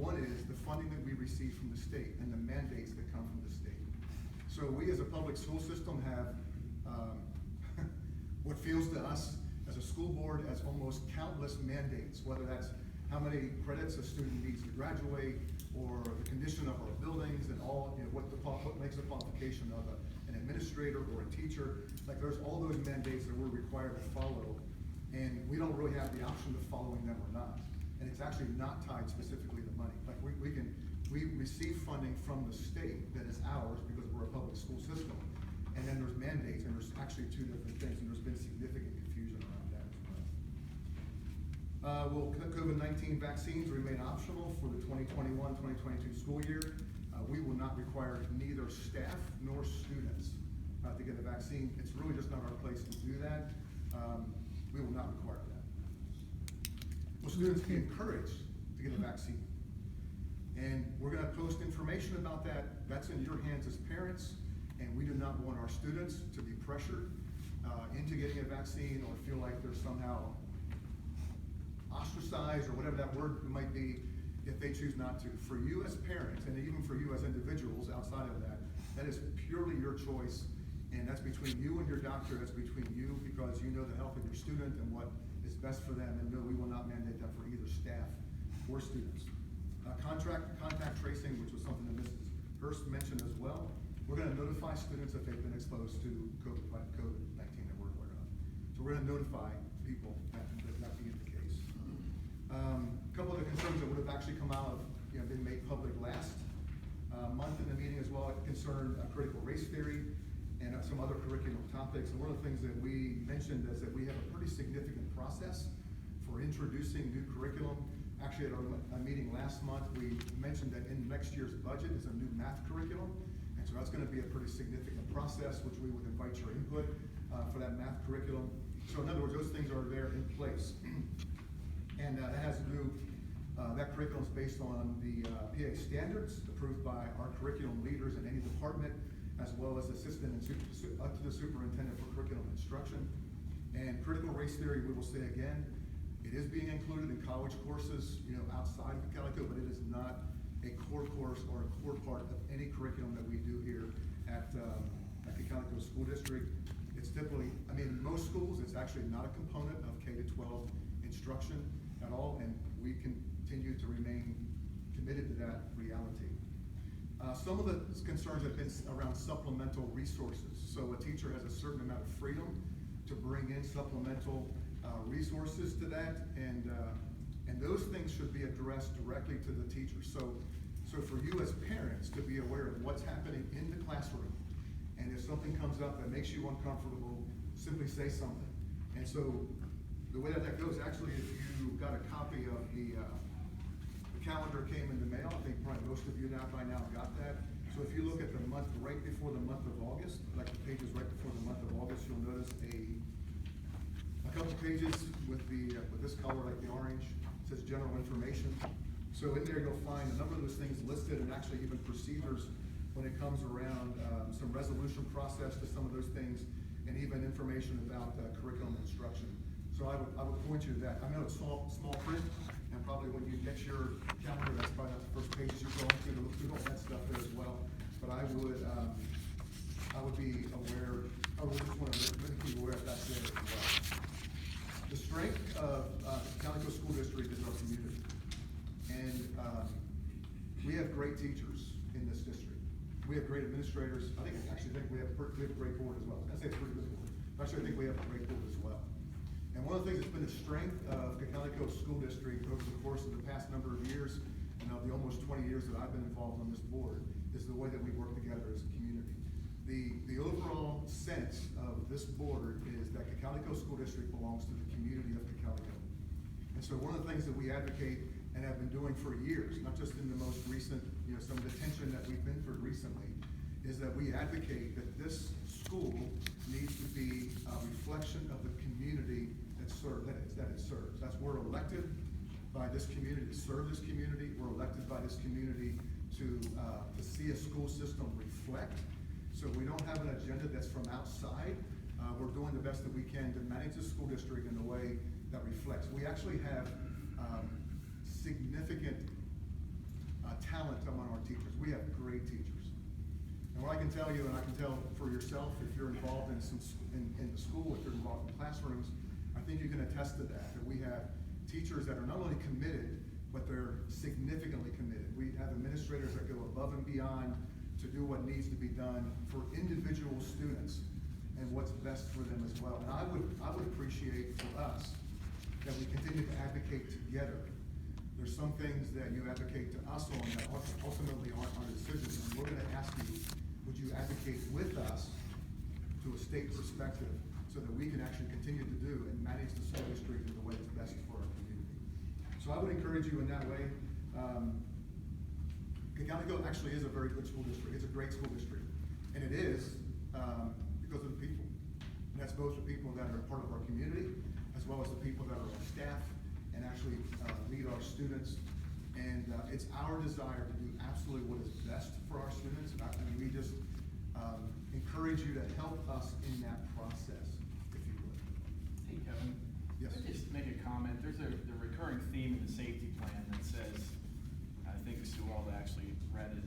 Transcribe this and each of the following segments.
One is the funding that we receive from the state and the mandates that come from the state. So we as a public school system have what feels to us as a school board as almost countless mandates, whether that's how many credits a student needs to graduate, or the condition of our buildings, and all, what makes a qualification of an administrator or a teacher. Like, there's all those mandates that we're required to follow, and we don't really have the option of following them or not. And it's actually not tied specifically to money. Like, we receive funding from the state that is ours because we're a public school system. And then there's mandates, and there's actually two different things, and there's been significant confusion around that as well. Will COVID-19 vaccines remain optional for the 2021-2022 school year? We will not require neither staff nor students to get a vaccine. It's really just not our place to do that. We will not require that. Will students be encouraged to get a vaccine? And we're going to post information about that. That's in your hands as parents, and we do not want our students to be pressured into getting a vaccine or feel like they're somehow ostracized, or whatever that word might be, if they choose not to. For you as parents, and even for you as individuals outside of that, that is purely your choice, and that's between you and your doctor. That's between you, because you know the health of your student and what is best for them, and no, we will not mandate that for either staff or students. Contact tracing, which was something that Mrs. Hurst mentioned as well. We're going to notify students if they've been exposed to COVID-19 that we're aware of. So we're going to notify people that being the case. A couple of the concerns that would have actually come out of, been made public last month in the meeting as well, concerned critical race theory and some other curriculum topics. And one of the things that we mentioned is that we have a pretty significant process for introducing new curriculum. Actually, at our meeting last month, we mentioned that in next year's budget is a new math curriculum. And so that's going to be a pretty significant process, which we would invite your input for that math curriculum. So in other words, those things are there in place. And that has to do, that curriculum is based on the PA standards approved by our curriculum leaders in any department, as well as assistant and up to the superintendent for curriculum instruction. And critical race theory, we will say again, it is being included in college courses, outside of Cocalico, but it is not a core course or a core part of any curriculum that we do here at Cocalico School District. It's typically, in most schools, it's actually not a component of K-12 instruction at all, and we continue to remain committed to that reality. Some of the concerns have been around supplemental resources. So a teacher has a certain amount of freedom to bring in supplemental resources to that, and those things should be addressed directly to the teacher. So for you as parents to be aware of what's happening in the classroom, and if something comes up that makes you uncomfortable, simply say something. And so the way that goes, actually, if you got a copy of the calendar came in the mail, I think probably most of you by now got that. So if you look at the month right before the month of August, like the pages right before the month of August, you'll notice a couple pages with this color, like the orange. It says general information. So in there you'll find a number of those things listed, and actually even procedures when it comes around some resolution process to some of those things, and even information about curriculum instruction. So I would point you to that. I know it's small print, and probably when you get your calendar, that's probably not the first pages you're going to look through all that stuff there as well. But I would be aware. I would just want to make you aware of that there as well. The strength of Cocalico School District is our community, and we have great teachers in this district. We have great administrators. I think we have a great board as well. I say it's a pretty good board. Actually, I think we have a great board as well. And one of the things that's been the strength of Cocalico School District over the course of the past number of years, and of the almost 20 years that I've been involved on this board, is the way that we work together as a community. The overall sense of this board is that Cocalico School District belongs to the community of Cocalico. And so one of the things that we advocate and have been doing for years, not just in the most recent, some of the tension that we've been through recently, is that we advocate that this school needs to be a reflection of the community that it serves. That's, we're elected by this community to serve this community. We're elected by this community to see a school system reflect. So we don't have an agenda that's from outside. We're doing the best that we can to manage the school district in a way that reflects. We actually have significant teachers. We have great teachers. And what I can tell you, and I can tell for yourself, if you're involved in the school, if you're involved in classrooms, I think you can attest to that we have teachers that are not only committed, but they're significantly committed. We have administrators that go above and beyond to do what needs to be done for individual students and what's best for them as well. And I would appreciate for us that we continue to advocate together. There's some things that you advocate to us on that ultimately aren't our decisions, and we're gonna ask you, would you advocate with us to a state perspective so that we can actually continue to do and manage the school district in the way that's best for our community. So I would encourage you in that way. Cocalico actually is a very good school district. It's a great school district. And it is because of the people. And that's both the people that are part of our community, as well as the people that are on staff and actually lead our students. And it's our desire to do absolutely what is best for our students. And we just encourage you to help us in that process, if you would. Hey, Kevin. Yes. Can I just make a comment? There's the recurring theme in the safety plan that says, I think Sue Alda actually read it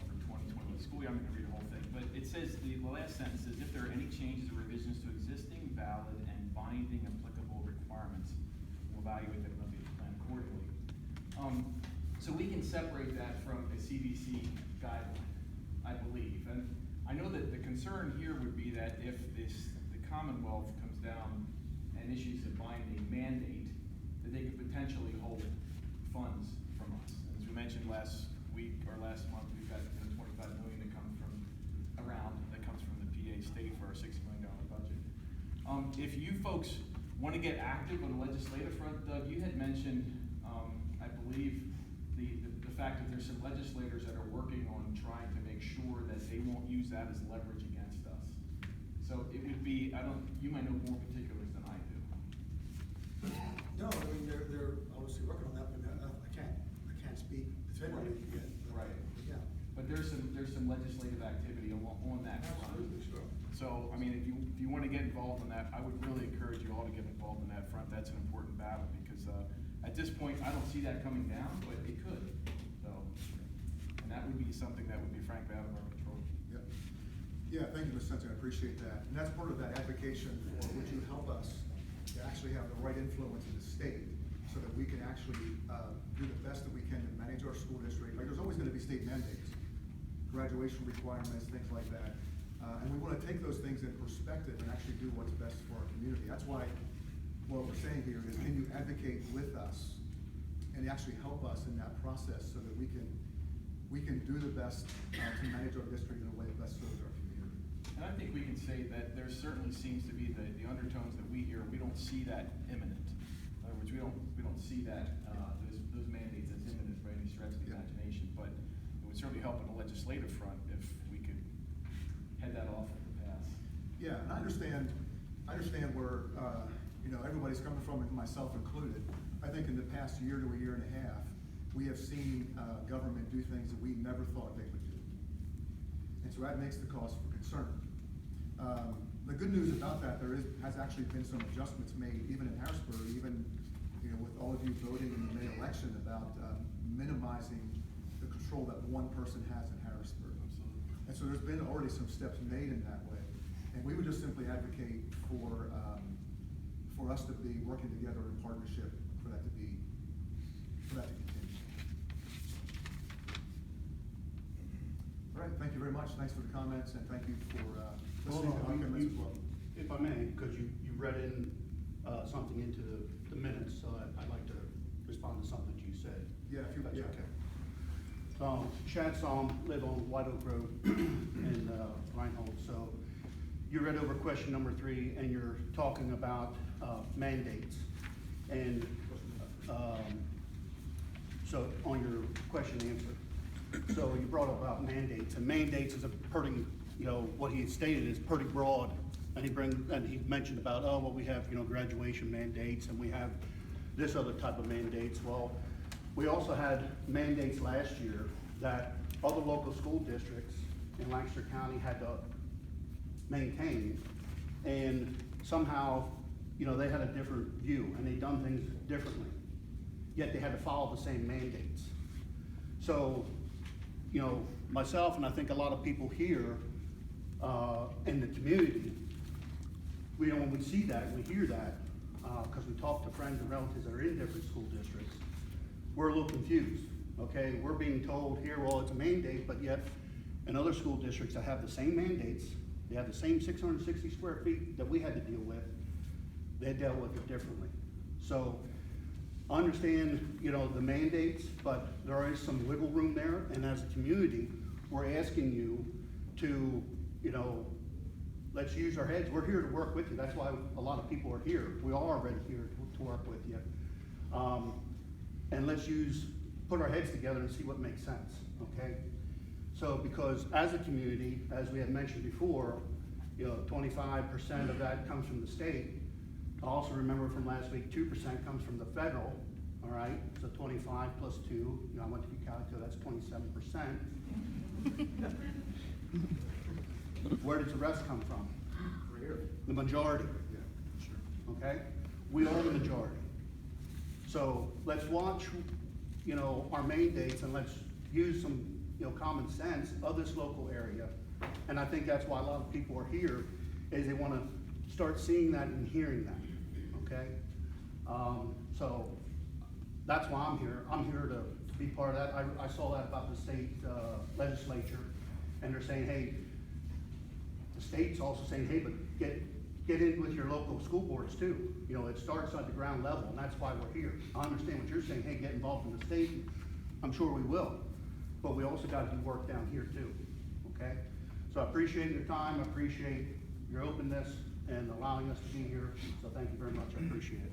for 2021 school year. I'm going to read the whole thing, but it says, the last sentence says, if there are any changes or revisions to existing, valid, and binding applicable requirements, we'll evaluate the plan accordingly. So we can separate that from a CDC guideline, I believe. And I know that the concern here would be that if the Commonwealth comes down and issues a binding mandate, that they could potentially hold funds from us. As we mentioned last week or last month, we've got $25 million that comes from the PA state for our $60 million budget. If you folks want to get active on the legislative front, Doug, you had mentioned, I believe, the fact that there's some legislators that are working on trying to make sure that they won't use that as leverage against us. So it would be, you might know more particulars than I do. No, I mean, they're obviously working on that, but I can't speak definitively yet. Right. Yeah. But there's some legislative activity on that front. Absolutely, sure. So, I mean, if you want to get involved in that, I would really encourage you all to get involved in that front. That's an important battle because at this point, I don't see that coming down, but it could. So, and that would be something that would be frankly out of our control. Yep. Yeah, thank you, Ms. Sensen, I appreciate that. And that's part of that advocation for would you help us to actually have the right influence in the state so that we can actually do the best that we can to manage our school district. Like, there's always gonna be state mandates, graduation requirements, things like that. And we wanna take those things in perspective and actually do what's best for our community. That's why what we're saying here is, can you advocate with us and actually help us in that process so that we can do the best to manage our district in a way that best serves our community. And I think we can say that there certainly seems to be the undertones that we hear. We don't see that imminent. In other words, we don't see that those mandates as imminent by any stretch of the imagination. But it would certainly help on the legislative front if we could head that off at the pass. Yeah, and I understand where everybody's coming from, and myself included. I think in the past year to a year and a half, we have seen government do things that we never thought they would do. And so that makes the cause for concern. The good news about that, has actually been some adjustments made, even in Harrisburg, even with all of you voting in the May election about minimizing the control that one person has in Harrisburg. Absolutely. And so there's been already some steps made in that way. And we would just simply advocate for us to be working together in partnership for that to continue. All right, thank you very much. Thanks for the comments, and thank you for listening to our comments as well. If I may, because you read in something into the minutes, so I'd like to respond to something that you said. Yeah, if you, That's yeah. okay. Shad Sahm, live on White Oak Road in Reinhold. So you read over question number 3, and you're talking about mandates. And so on your question answer, so you brought up about mandates, and mandates is a pretty, what he stated is pretty broad. And he mentioned about, well, we have, graduation mandates, and we have this other type of mandates. Well, we also had mandates last year that other local school districts in Lancaster County had to maintain, and somehow, they had a different view, and they done things differently, yet they had to follow the same mandates. So you know, myself and I think a lot of people here, in the community, we, when we see that, we hear that, cause we talk to friends and relatives that are in different school districts, we're a little confused, okay? We're being told here, well, it's a mandate, but yet in other school districts that have the same mandates, they have the same 660 square feet that we had to deal with, they dealt with it differently. So, understand, you know, the mandates, but there is some wiggle room there, and as a community, we're asking you to, you know, let's use our heads. We're here to work with you. That's why a lot of people are here. We are already here to work with you. And let's put our heads together and see what makes sense, okay? So, because as a community, as we had mentioned before, you know, 25% of that comes from the state. Also remember from last week, 2% comes from the federal, all right? So 25 plus 2, you know, I went to Cocalico, that's 27%. Where does the rest come from? Right here. The majority, Yeah, sure. okay? We are the majority. So let's watch, you know, our mandates and let's use some, you know, common sense of this local area. And I think that's why a lot of people are here, is they wanna start seeing that and hearing that, okay? So that's why I'm here. I'm here to be part of that. I saw that about the state legislature, and they're saying, hey, the state's also saying, hey, but get in with your local school boards too. You know, it starts at the ground level, and that's why we're here. I understand what you're saying, hey, get involved in the state. I'm sure we will, but we also gotta do work down here too, okay? So I appreciate your time, I appreciate your openness and allowing us to be here, so thank you very much, I appreciate it.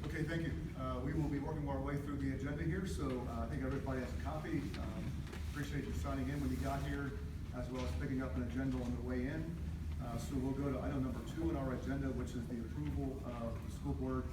Okay, thank you. We will be working our way through the agenda here, so I think everybody has a copy. Appreciate you signing in when you got here, as well as picking up an agenda on the way in. So we'll go to item number 2 on our agenda, which is the approval of the school board